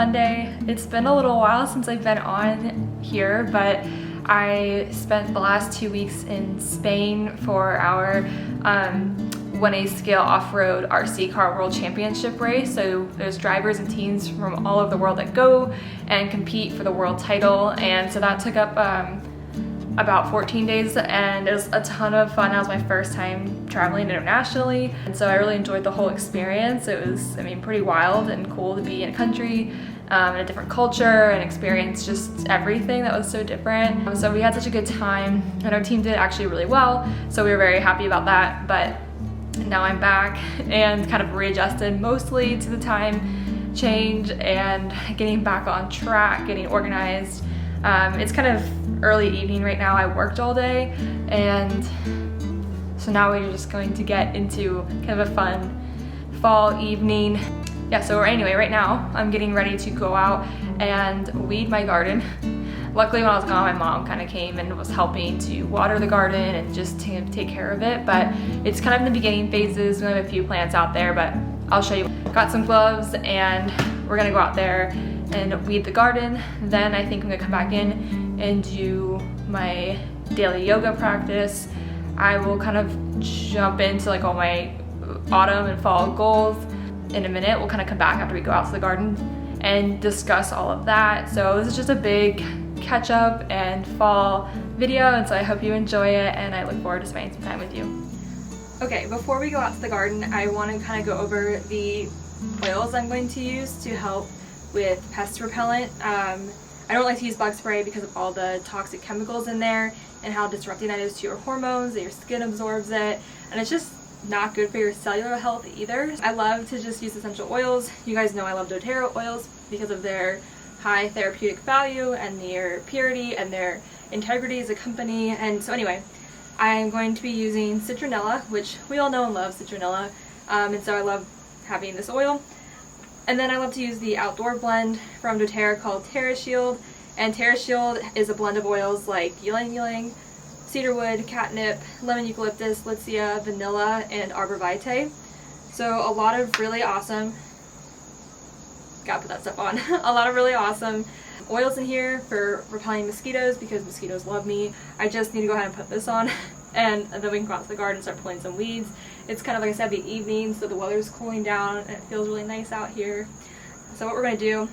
Monday. It's been a little while since I've been on here, but I spent the last 2 weeks in Spain for our 1A scale off-road RC car world championship race. So there's drivers and teams from all over the world that go and compete for the world title, and so that took up about 14 days, and it was a ton of fun. That was my first time traveling internationally, and so I really enjoyed the whole experience. It was, I mean, pretty wild and cool to be in a country, in a different culture, and experience just everything that was so different. So we had such a good time, and our team did actually really well, so we were very happy about that. But now I'm back and kind of readjusted mostly to the time change and getting back on track, getting organized. It's kind of early evening right now. I worked all day, and so now we're just going to get into kind of a fun fall evening. Yeah, so anyway, right now I'm getting ready to go out and weed my garden. Luckily, when I was gone, my mom kind of came and was helping to water the garden and just to take care of it, but it's kind of in the beginning phases. We have a few plants out there, but I'll show you. Got some gloves, and we're gonna go out there and weed the garden. Then I think I'm gonna come back in and do my daily yoga practice. I will kind of jump into like all my autumn and fall goals in a minute. We'll kind of come back after we go out to the garden and discuss all of that. So this is just a big catch up and fall video, and so I hope you enjoy it, and I look forward to spending some time with you. Okay, before we go out to the garden, I want to kind of go over the oils I'm going to use to help with pest repellent. I don't like to use bug spray because of all the toxic chemicals in there and how disrupting that is to your hormones, that your skin absorbs it, and it's just not good for your cellular health either. I love to just use essential oils. You guys know I love doTERRA oils because of their high therapeutic value and their purity and their integrity as a company. And so anyway, I'm going to be using Citronella, which we all know and love Citronella, and so I love having this oil. And then I love to use the outdoor blend from doTERRA called Terrashield, and Terrashield is a blend of oils like ylang ylang, cedarwood, catnip, lemon eucalyptus, lycia, vanilla, and arbor vitae. So a lot of really awesome, gotta put that stuff on, a lot of really awesome oils in here for repelling mosquitoes because mosquitoes love me. I just need to go ahead and put this on, and then we can go out to the garden and start pulling some weeds. It's kind of, like I said, the evening, so the weather's cooling down and it feels really nice out here. So what we're going to do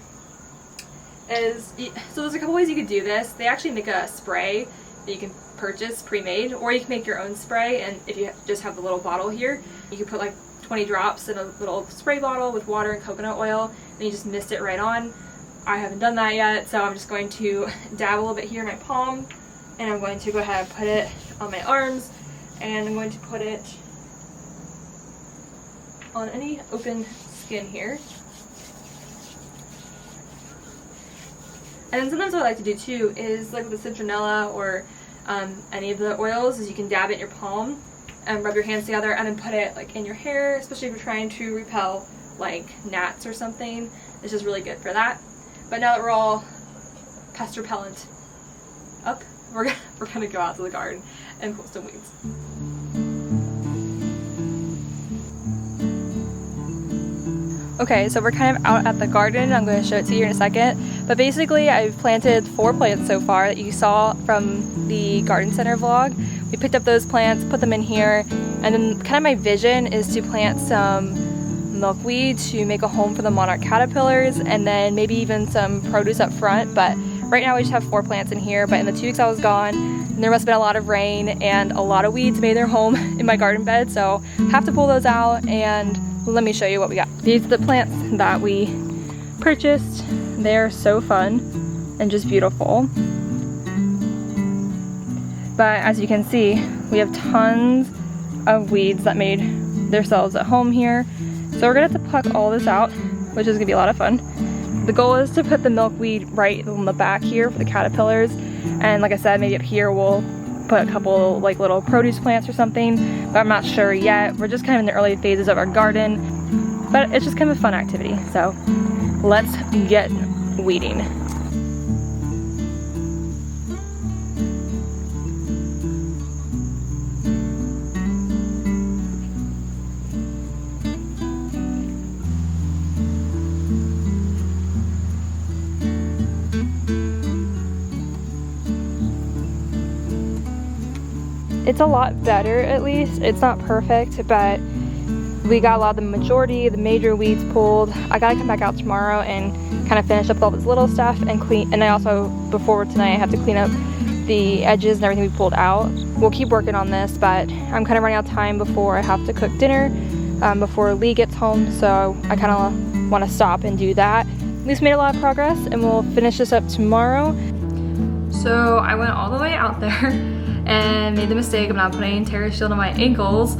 is, so there's a couple ways you could do this. They actually make a spray that you can purchase pre-made, or you can make your own spray, and if you just have the little bottle here, you can put like 20 drops in a little spray bottle with water and coconut oil, and you just mist it right on. I haven't done that yet, so I'm just going to dab a little bit here in my palm, and I'm going to go ahead and put it on my arms, and I'm going to put it on any open skin here. And then sometimes what I like to do too is, like with the Citronella or any of the oils, is you can dab it in your palm and rub your hands together and then put it like in your hair, especially if you're trying to repel like gnats or something. It's just really good for that. But now that we're all pest repellent up, we're gonna go out to the garden and pull some weeds. Okay, so we're kind of out at the garden. I'm going to show it to you in a second. But basically, I've planted 4 plants so far that you saw from the garden center vlog. We picked up those plants, put them in here, and then kind of my vision is to plant some milkweed to make a home for the monarch caterpillars, and then maybe even some produce up front. But right now we just have 4 plants in here, but in the 2 weeks I was gone, there must have been a lot of rain and a lot of weeds made their home in my garden bed, so I have to pull those out, and let me show you what we got. These are the plants that we purchased. They're so fun and just beautiful. But as you can see, we have tons of weeds that made themselves at home here. So we're gonna have to pluck all this out, which is gonna be a lot of fun. The goal is to put the milkweed right on the back here for the caterpillars. And like I said, maybe up here we'll put a couple like little produce plants or something, but I'm not sure yet. We're just kind of in the early phases of our garden, but it's just kind of a fun activity. So let's get weeding. it's a lot better at least. It's not perfect, but we got a lot of the majority, the major weeds pulled. I gotta come back out tomorrow and kind of finish up all this little stuff and clean. And I also, before tonight, I have to clean up the edges and everything we pulled out. We'll keep working on this, but I'm kind of running out of time before I have to cook dinner, before Lee gets home. So I kind of want to stop and do that. We've made a lot of progress and we'll finish this up tomorrow. So I went all the way out there and made the mistake of not putting Terrashield on my ankles.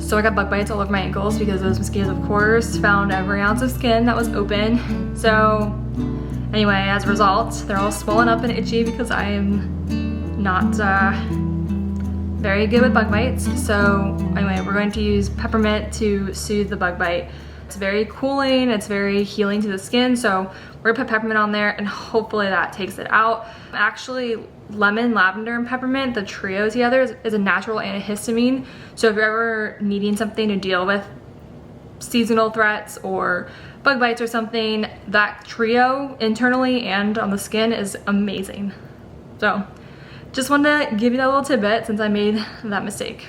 So I got bug bites all over my ankles because those mosquitoes, of course, found every ounce of skin that was open. So anyway, as a result, they're all swollen up and itchy because I am not very good with bug bites. So anyway, we're going to use peppermint to soothe the bug bite. It's very cooling, it's very healing to the skin. So we're gonna put peppermint on there and hopefully that takes it out. Actually, lemon, lavender, and peppermint, the trio together is a natural antihistamine. So if you're ever needing something to deal with seasonal threats or bug bites or something, that trio internally and on the skin is amazing. So just wanted to give you that little tidbit since I made that mistake.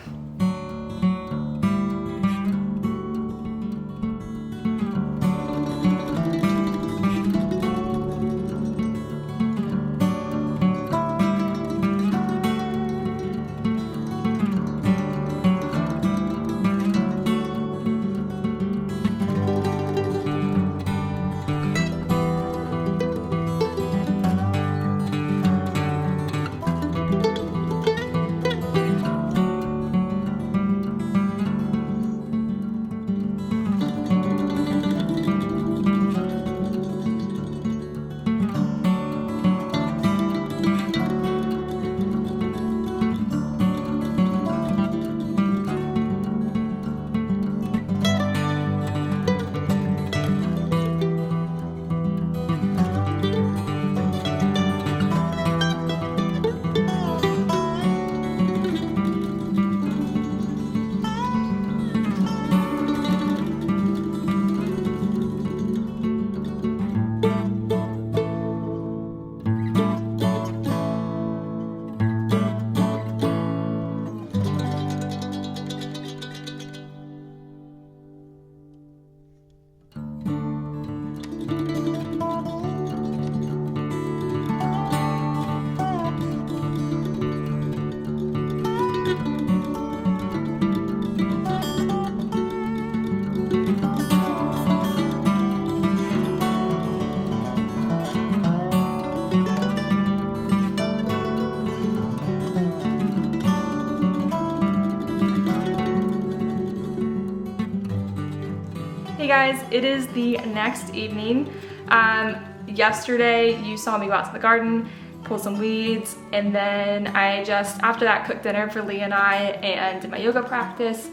Hey guys, it is the next evening. Yesterday you saw me go out to the garden, pull some weeds, and then I just, after that, cooked dinner for Lee and I and did my yoga practice,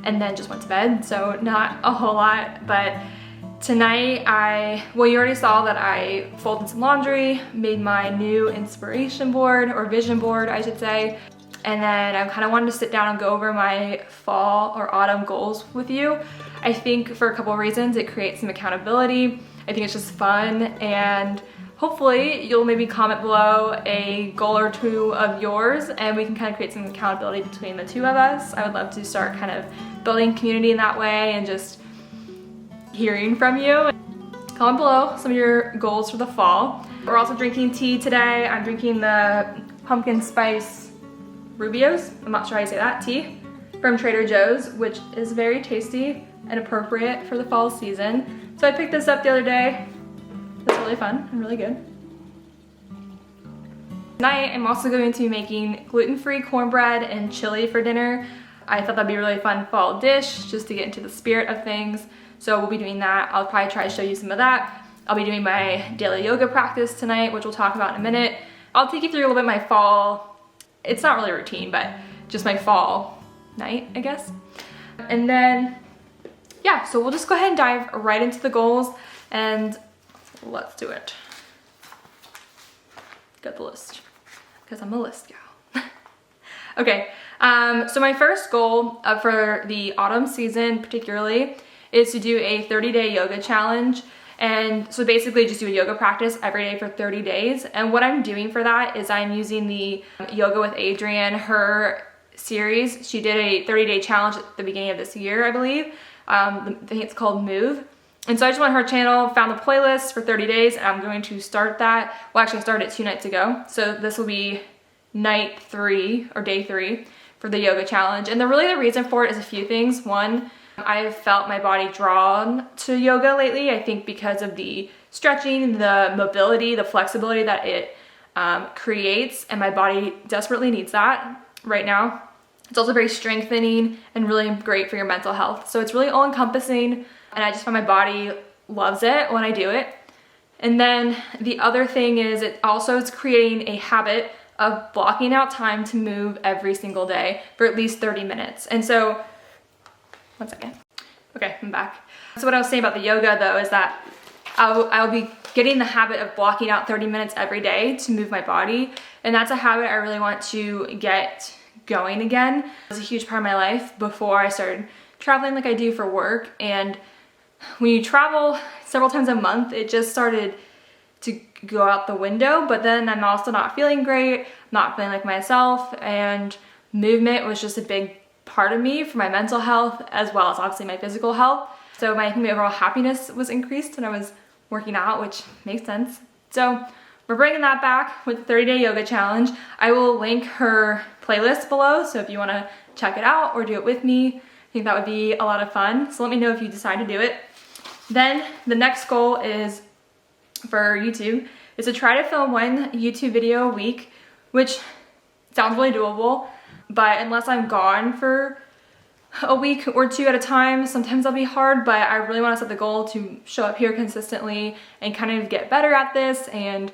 and then just went to bed. So not a whole lot, but tonight well, you already saw that I folded some laundry, made my new inspiration board, or vision board I should say, and then I kind of wanted to sit down and go over my fall or autumn goals with you. I think for a couple of reasons. It creates some accountability. I think it's just fun, and hopefully you'll maybe comment below a goal or two of yours and we can kind of create some accountability between the two of us. I would love to start kind of building community in that way and just hearing from you. Comment below some of your goals for the fall. We're also drinking tea today. I'm drinking the pumpkin spice Rubios, I'm not sure how you say that, tea from Trader Joe's, which is very tasty and appropriate for the fall season. So I picked this up the other day. It's really fun and really good. Tonight I'm also going to be making gluten-free cornbread and chili for dinner. I thought that'd be a really fun fall dish just to get into the spirit of things. So we'll be doing that. I'll probably try to show you some of that. I'll be doing my daily yoga practice tonight, which we'll talk about in a minute. I'll take you through a little bit of my fall, it's not really a routine, but just my fall night, I guess. And then, yeah, so we'll just go ahead and dive right into the goals and let's do it. Got the list, because I'm a list gal. Okay, so my first goal for the autumn season particularly is to do a 30-day yoga challenge. And so basically just do a yoga practice every day for 30 days. And what I'm doing for that is I'm using the Yoga with Adriene, her series. She did a 30-day challenge at the beginning of this year, I believe. I think it's called Move. And so I just went on her channel, found the playlist for 30 days, and I'm going to start that. Well, actually I started it 2 nights ago. So this will be night 3 or day 3 for the yoga challenge. And the reason for it is a few things. One, I've felt my body drawn to yoga lately. I think because of the stretching, the mobility, the flexibility that it creates, and my body desperately needs that right now. It's also very strengthening and really great for your mental health. So it's really all encompassing, and I just find my body loves it when I do it. And then the other thing is it's creating a habit of blocking out time to move every single day for at least 30 minutes. And so, one second. Okay, I'm back. So what I was saying about the yoga though is that I'll be getting the habit of blocking out 30 minutes every day to move my body. And that's a habit I really want to get going again. It was a huge part of my life before I started traveling like I do for work. And when you travel several times a month, it just started to go out the window. But then I'm also not feeling great, not feeling like myself, and movement was just a big part of me for my mental health as well as obviously my physical health. So my overall happiness was increased when I was working out, which makes sense. So we're bringing that back with the 30-day yoga challenge. I will link her playlist below, so if you want to check it out or do it with me, I think that would be a lot of fun. So let me know if you decide to do it. Then the next goal is for YouTube is to try to film 1 YouTube video a week, which sounds really doable, but unless I'm gone for a week or 2 at a time, sometimes that'll be hard. But I really want to set the goal to show up here consistently and kind of get better at this and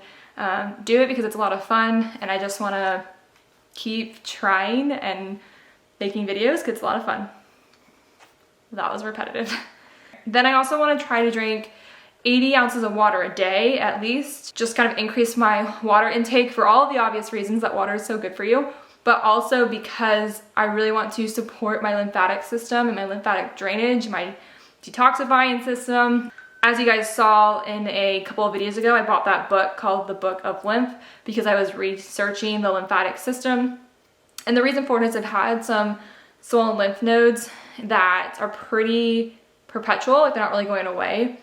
do it because it's a lot of fun, and I just want to keep trying and making videos because it's a lot of fun. That was repetitive. Then I also want to try to drink 80 ounces of water a day at least, just kind of increase my water intake for all of the obvious reasons that water is so good for you, but also because I really want to support my lymphatic system and my lymphatic drainage, my detoxifying system. As you guys saw in a couple of videos ago, I bought that book called The Book of Lymph because I was researching the lymphatic system. And the reason for it is I've had some swollen lymph nodes that are pretty perpetual, like they're not really going away.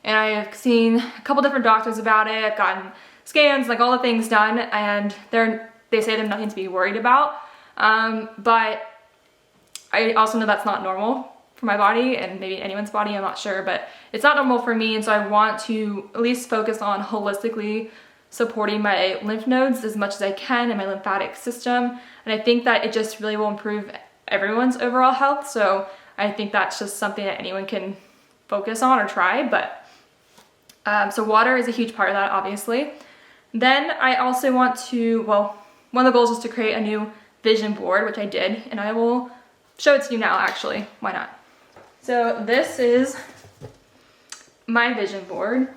And I have seen a couple different doctors about it. I've gotten scans, like all the things done, and they say there's nothing to be worried about. But I also know that's not normal for my body and maybe anyone's body, I'm not sure, but it's not normal for me. And so I want to at least focus on holistically supporting my lymph nodes as much as I can and my lymphatic system. And I think that it just really will improve everyone's overall health. So I think that's just something that anyone can focus on or try. But so water is a huge part of that, obviously. Then I also want to, well, one of the goals is to create a new vision board, which I did, and I will show it to you now, actually. Why not? So this is my vision board.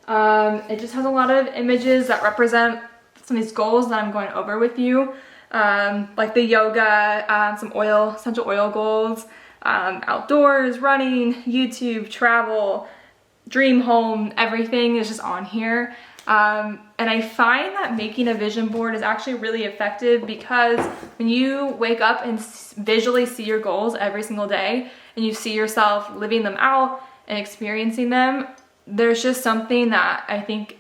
It just has a lot of images that represent some of these goals that I'm going over with you, like the yoga, some essential oil goals, outdoors, running, YouTube, travel, dream home, everything is just on here. And I find that making a vision board is actually really effective because when you wake up and visually see your goals every single day and you see yourself living them out and experiencing them, there's just something that I think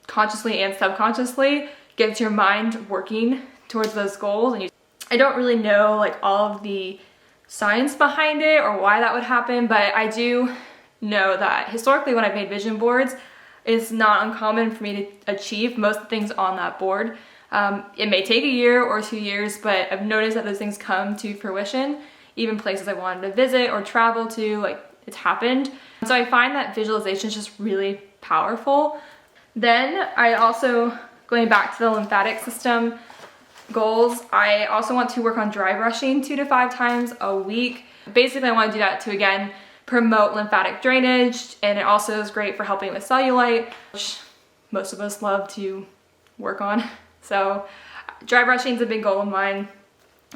consciously and subconsciously gets your mind working towards those goals. And I don't really know like all of the science behind it or why that would happen, but I do know that historically when I've made vision boards, it's not uncommon for me to achieve most of the things on that board. It may take a year or 2 years, but I've noticed that those things come to fruition. Even places I wanted to visit or travel to, like it's happened. So I find that visualization is just really powerful. Then I also, going back to the lymphatic system goals, I also want to work on dry brushing 2 to 5 times a week. Basically, I want to do that to, again, promote lymphatic drainage, and it also is great for helping with cellulite, which most of us love to work on. So dry brushing is a big goal of mine,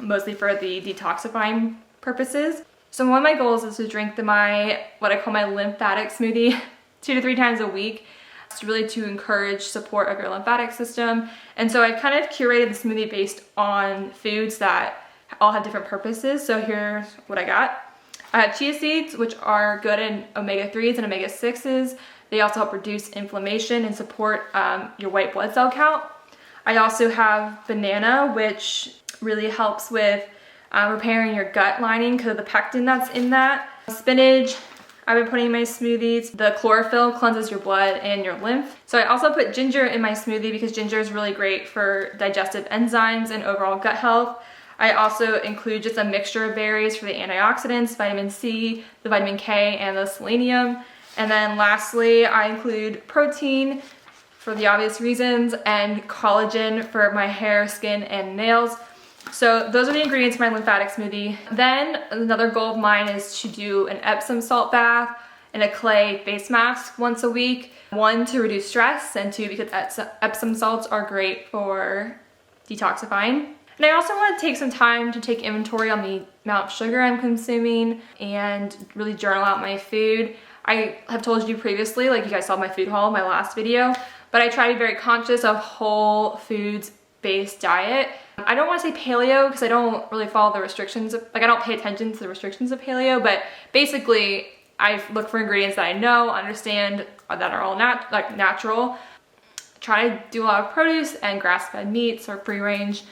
mostly for the detoxifying purposes. So one of my goals is to drink what I call my lymphatic smoothie 2 to 3 times a week. It's really to encourage support of your lymphatic system. And so I kind of curated the smoothie based on foods that all have different purposes. So here's what I got. I have chia seeds, which are good in omega-3s and omega-6s. They also help reduce inflammation and support your white blood cell count. I also have banana, which really helps with repairing your gut lining because of the pectin that's in that. Spinach, I've been putting in my smoothies. The chlorophyll cleanses your blood and your lymph. So I also put ginger in my smoothie because ginger is really great for digestive enzymes and overall gut health. I also include just a mixture of berries for the antioxidants, vitamin C, the vitamin K, and the selenium. And then lastly, I include protein for the obvious reasons and collagen for my hair, skin, and nails. So those are the ingredients for my lymphatic smoothie. Then another goal of mine is to do an Epsom salt bath and a clay face mask once a week. 1, to reduce stress, and 2, because Epsom salts are great for detoxifying. And I also want to take some time to take inventory on the amount of sugar I'm consuming and really journal out my food. I have told you previously, like you guys saw my food haul in my last video, but I try to be very conscious of whole foods based diet. I don't want to say paleo because I don't really follow the restrictions of, like I don't pay attention to the restrictions of paleo, but basically I look for ingredients that I know, understand, that are all natural. Try to do a lot of produce and grass-fed meats or free range.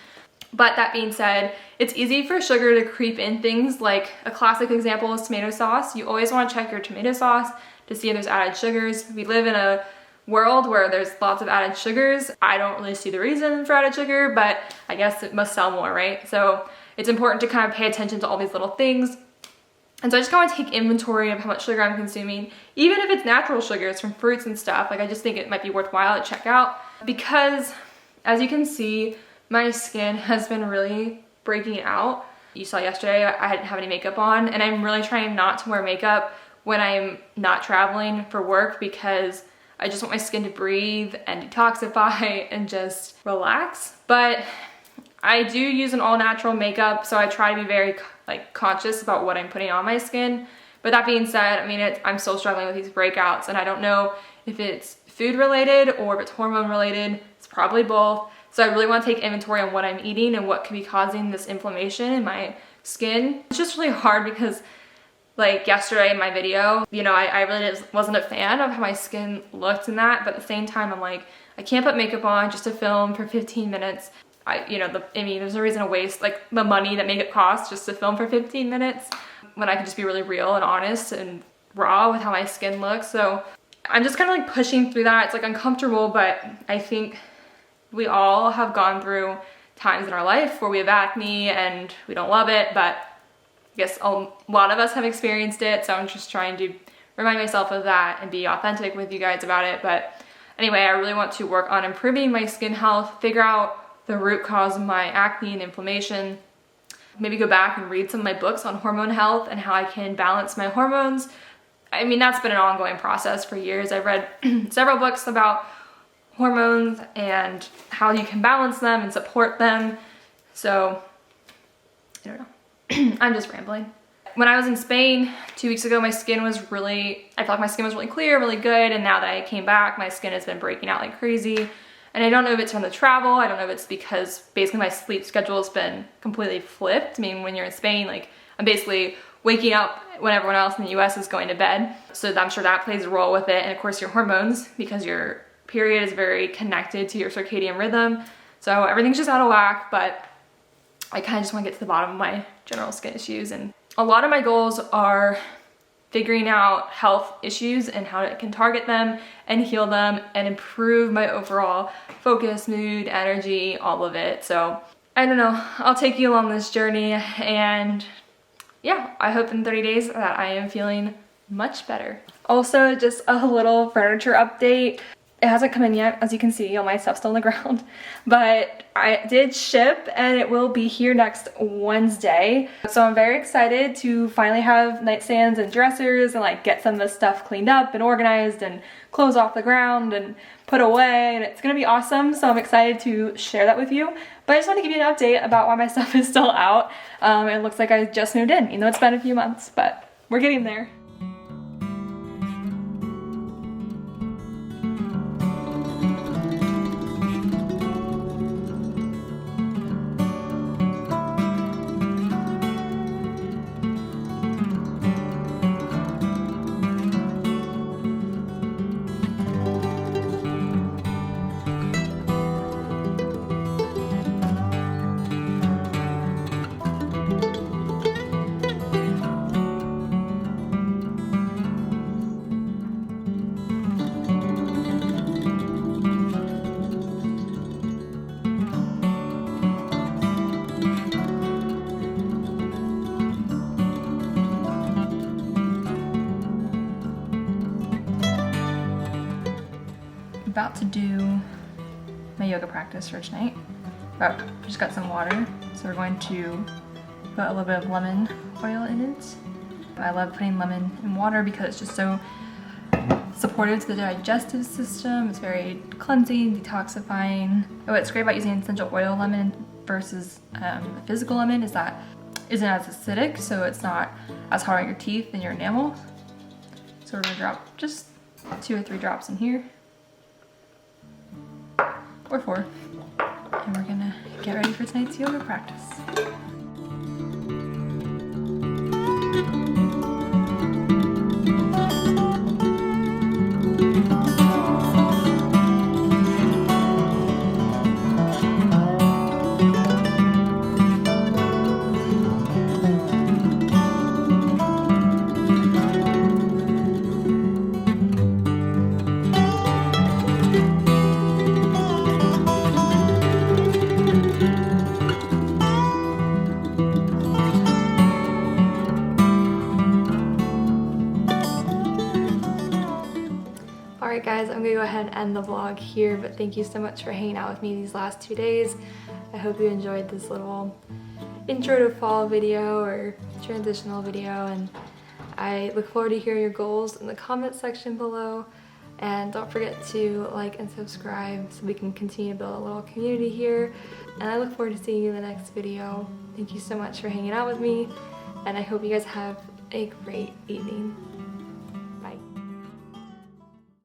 But that being said, it's easy for sugar to creep in things. Like a classic example is tomato sauce. You always want to check your tomato sauce to see if there's added sugars. We live in a world where there's lots of added sugars. I don't really see the reason for added sugar, but I guess it must sell more, right? So it's important to kind of pay attention to all these little things. And so I just kind of take inventory of how much sugar I'm consuming, even if it's natural sugars from fruits and stuff. Like I just think it might be worthwhile to check out because, as you can see, my skin has been really breaking out. You saw yesterday I didn't have any makeup on, and I'm really trying not to wear makeup when I'm not traveling for work because I just want my skin to breathe and detoxify and just relax. But I do use an all-natural makeup, so I try to be very conscious about what I'm putting on my skin. But that being said, I mean, I'm still struggling with these breakouts, and I don't know if it's food related or if it's hormone related. It's probably both. So I really want to take inventory on what I'm eating and what could be causing this inflammation in my skin. It's just really hard because like yesterday in my video, you know, I really wasn't a fan of how my skin looked in that, but at the same time I'm like, I can't put makeup on just to film for 15 minutes. I mean, there's no reason to waste like the money that makeup costs just to film for 15 minutes when I can just be really real and honest and raw with how my skin looks. So I'm just kind of like pushing through that. It's like uncomfortable, but I think we all have gone through times in our life where we have acne and we don't love it, but I guess a lot of us have experienced it. So I'm just trying to remind myself of that and be authentic with you guys about it. But anyway, I really want to work on improving my skin health, figure out the root cause of my acne and inflammation, maybe go back and read some of my books on hormone health and how I can balance my hormones. I mean, that's been an ongoing process for years. I've read several books about hormones and how you can balance them and support them. So, I don't know. I'm just rambling. When I was in Spain 2 weeks ago, I felt like my skin was really clear, really good, and now that I came back, my skin has been breaking out like crazy. And I don't know if it's from the travel, I don't know if it's because basically my sleep schedule has been completely flipped. I mean, when you're in Spain, like I'm basically waking up when everyone else in the US is going to bed. So I'm sure that plays a role with it. And of course your hormones, because your period is very connected to your circadian rhythm. So everything's just out of whack, but I kind of just want to get to the bottom of my general skin issues. And a lot of my goals are figuring out health issues and how I can target them and heal them and improve my overall focus, mood, energy, all of it. So I don't know, I'll take you along this journey, and yeah, I hope in 30 days that I am feeling much better. Also, just a little furniture update. It hasn't come in yet, as you can see, all my stuff's still on the ground, but I did ship and it will be here next Wednesday. So I'm very excited to finally have nightstands and dressers and like get some of this stuff cleaned up and organized and clothes off the ground and put away, and it's gonna be awesome. So I'm excited to share that with you. But I just want to give you an update about why my stuff is still out. It looks like I just moved in, it's been a few months, but we're getting there. about to do my yoga practice for tonight. Oh, just got some water, so we're going to put a little bit of lemon oil in it. I love putting lemon in water because it's just so supportive to the digestive system. It's very cleansing, detoxifying. What's great about using essential oil lemon versus physical lemon is that it isn't as acidic, so it's not as hard on your teeth and your enamel. So we're gonna drop just 2 or 3 drops in here, or 4, and we're gonna get ready for tonight's yoga practice. Alright guys, I'm gonna go ahead and end the vlog here, but thank you so much for hanging out with me these last 2 days. I hope you enjoyed this little intro to fall video or transitional video, and I look forward to hearing your goals in the comment section below. And don't forget to like and subscribe so we can continue to build a little community here. And I look forward to seeing you in the next video. Thank you so much for hanging out with me, and I hope you guys have a great evening.